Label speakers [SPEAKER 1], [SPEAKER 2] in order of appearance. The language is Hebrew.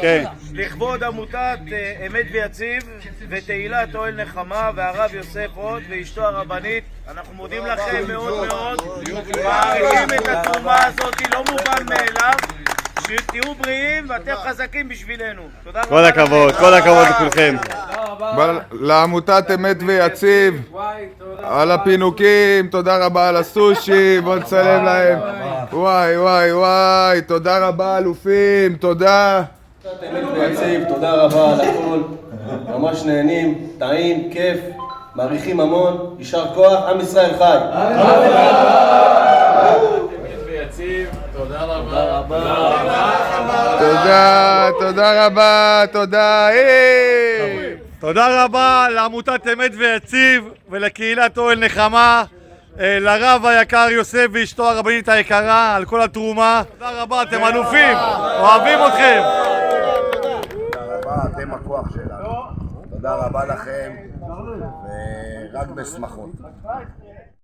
[SPEAKER 1] כן.
[SPEAKER 2] לכבוד עמותת אמת ויציב ותהילת אוהל נחמה והרב יוסף עוד ואשתו הרבנית, אנחנו מודים לכם מאוד מאוד, מעריכים את התרומה הזאת, לא מובן מאליו. שתהיו בריאים ואתם חזקים בשבילנו. תודה רבה.
[SPEAKER 1] כל הכבוד, כל הכבוד לכולכם.
[SPEAKER 3] לעמותת אמת ויציב על הפינוקים, תודה רבה על הסושי, בוא נצלם להם. וואי וואי וואי, תודה רבה אלופים, תודה.
[SPEAKER 4] אמת ויציב, תודה רבה על הכל, ממש נהנים, טעים, כיף, מעריכים המון, יישר כוח, עם ישראל חי.
[SPEAKER 5] תודה רבה.
[SPEAKER 3] תודה, תודה רבה, תודה.
[SPEAKER 1] תודה רבה לעמותת אמת ויציב ולקהילת אוהל נחמה, לרב היקר יוסף ואשתו הרבנית היקרה על כל התרומה. תודה רבה, אתם אלופים, אוהבים אתכם.
[SPEAKER 6] תודה רבה, אתם הכוח שלנו. תודה רבה לכם, ורק בשמחות.